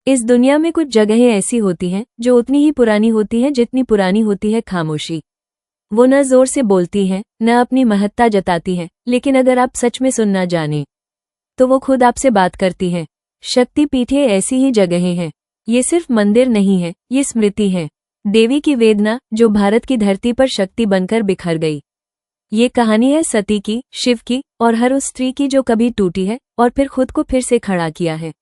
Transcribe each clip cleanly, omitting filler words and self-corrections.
इस दुनिया में कुछ जगहें ऐसी होती हैं जो उतनी ही पुरानी होती हैं जितनी पुरानी होती है खामोशी। वो न जोर से बोलती हैं, न अपनी महत्ता जताती हैं, लेकिन अगर आप सच में सुनना जाने तो वो खुद आपसे बात करती हैं। शक्ति पीठें ऐसी ही जगहें हैं। ये सिर्फ मंदिर नहीं है, ये स्मृति है। देवी की वेदना जो भारत की धरती पर शक्ति बनकर बिखर गई। ये कहानी है सती की, शिव की और हर उस स्त्री की जो कभी टूटी है और फिर खुद को फिर से खड़ा किया है।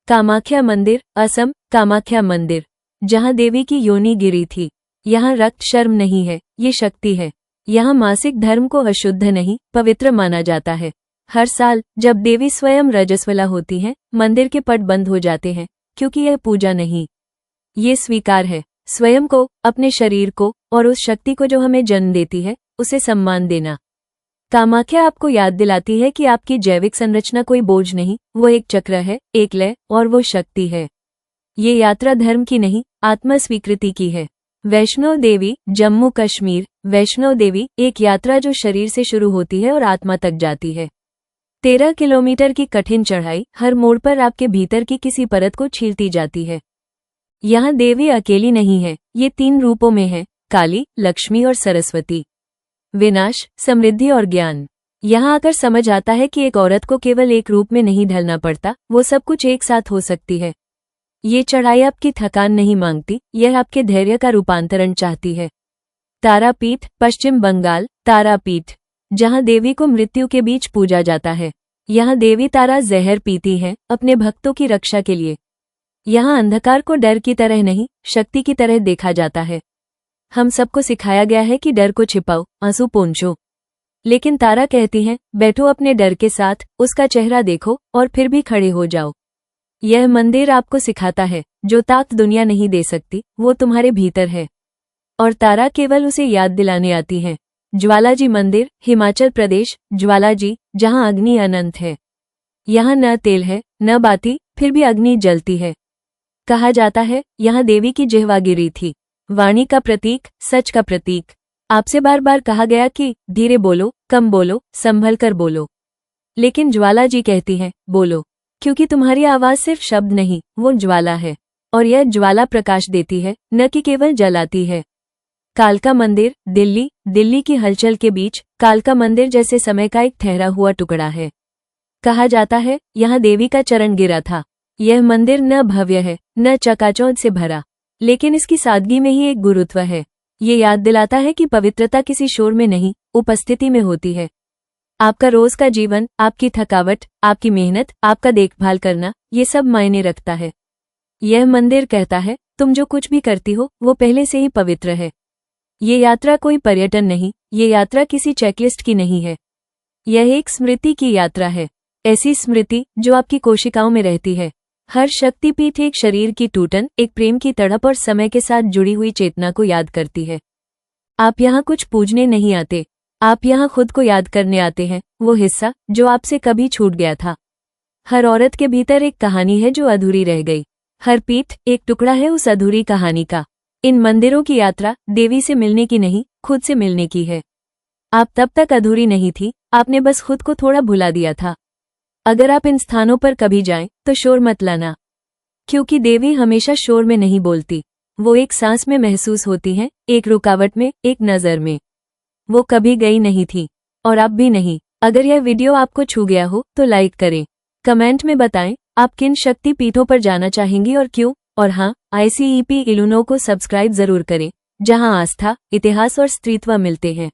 कामाख्या मंदिर, असम, कामाख्या मंदिर, जहां देवी की योनि गिरी थी। यहाँ रक्त शर्म नहीं है, ये शक्ति है। यहाँ मासिक धर्म को अशुद्ध नहीं, पवित्र माना जाता है। हर साल जब देवी स्वयं रजस्वला होती हैं, मंदिर के पट बंद हो जाते हैं, क्योंकि यह पूजा नहीं, ये स्वीकार है। स्वयं को, अपने शरीर को और उस शक्ति को जो हमें जन्म देती है, उसे सम्मान देना। कामाख्या आपको याद दिलाती है कि आपकी जैविक संरचना कोई बोझ नहीं, वो एक चक्र है, एक लय, और वो शक्ति है। ये यात्रा धर्म की नहीं, आत्म स्वीकृति की है। वैष्णो देवी, जम्मू कश्मीर। वैष्णो देवी एक यात्रा जो शरीर से शुरू होती है और आत्मा तक जाती है। 13 किलोमीटर की कठिन चढ़ाई, हर मोड़ पर आपके भीतर की किसी परत को छीलती जाती है। यहाँ देवी अकेली नहीं है, ये 3 रूपों में है, काली, लक्ष्मी और सरस्वती। विनाश, समृद्धि और ज्ञान। यहाँ आकर समझ आता है कि एक औरत को केवल एक रूप में नहीं ढलना पड़ता, वो सब कुछ एक साथ हो सकती है। ये चढ़ाई आपकी थकान नहीं मांगती, यह आपके धैर्य का रूपांतरण चाहती है। तारापीठ, पश्चिम बंगाल। तारापीठ, जहाँ देवी को मृत्यु के बीच पूजा जाता है। यहाँ देवी तारा जहर पीती है अपने भक्तों की रक्षा के लिए। यहाँ अंधकार को डर की तरह नहीं, शक्ति की तरह देखा जाता है। हम सबको सिखाया गया है कि डर को छिपाओ, आंसू पोंछो, लेकिन तारा कहती हैं, बैठो अपने डर के साथ, उसका चेहरा देखो और फिर भी खड़े हो जाओ। यह मंदिर आपको सिखाता है, जो ताकत दुनिया नहीं दे सकती, वो तुम्हारे भीतर है, और तारा केवल उसे याद दिलाने आती है। ज्वालाजी मंदिर, हिमाचल प्रदेश। ज्वालाजी, जहाँ अग्नि अनंत है। यहाँ न तेल है, न बाती, फिर भी अग्नि जलती है। कहा जाता है, यहाँ देवी की जिह्वा गिरी थी। वाणी का प्रतीक, सच का प्रतीक। आपसे बार बार कहा गया कि धीरे बोलो, कम बोलो, संभल कर बोलो, लेकिन ज्वाला जी कहती हैं, बोलो, क्योंकि तुम्हारी आवाज सिर्फ शब्द नहीं, वो ज्वाला है, और यह ज्वाला प्रकाश देती है, न कि केवल जलाती है। कालका मंदिर, दिल्ली। दिल्ली की हलचल के बीच कालका मंदिर जैसे समय का एक ठहरा हुआ टुकड़ा है। कहा जाता है, यहाँ देवी का चरण गिरा था। यह मंदिर न भव्य है, न चकाचौंध से भरा, लेकिन इसकी सादगी में ही एक गुरुत्व है। ये याद दिलाता है कि पवित्रता किसी शोर में नहीं, उपस्थिति में होती है। आपका रोज का जीवन, आपकी थकावट, आपकी मेहनत, आपका देखभाल करना, ये सब मायने रखता है। यह मंदिर कहता है, तुम जो कुछ भी करती हो, वो पहले से ही पवित्र है। ये यात्रा कोई पर्यटन नहीं, ये यात्रा किसी चेकलिस्ट की नहीं है। यह एक स्मृति की यात्रा है, ऐसी स्मृति जो आपकी कोशिकाओं में रहती है। हर शक्तिपीठ एक शरीर की टूटन, एक प्रेम की तड़प और समय के साथ जुड़ी हुई चेतना को याद करती है। आप यहाँ कुछ पूजने नहीं आते, आप यहाँ खुद को याद करने आते हैं, वो हिस्सा जो आपसे कभी छूट गया था। हर औरत के भीतर एक कहानी है जो अधूरी रह गई। हर पीठ एक टुकड़ा है उस अधूरी कहानी का। इन मंदिरों की यात्रा देवी से मिलने की नहीं, खुद से मिलने की है। आप तब तक अधूरी नहीं थी, आपने बस खुद को थोड़ा भुला दिया था। अगर आप इन स्थानों पर कभी जाएं, तो शोर मत लाना, क्योंकि देवी हमेशा शोर में नहीं बोलती। वो एक सांस में महसूस होती हैं, एक रुकावट में, एक नजर में। वो कभी गई नहीं थी, और अब भी नहीं। अगर यह वीडियो आपको छू गया हो तो लाइक करें, कमेंट में बताएं आप किन शक्ति पीठों पर जाना चाहेंगी और क्यों। और हाँ, ICEP इलुनो को सब्सक्राइब जरूर करें, जहां आस्था, इतिहास और स्त्रीत्व मिलते हैं।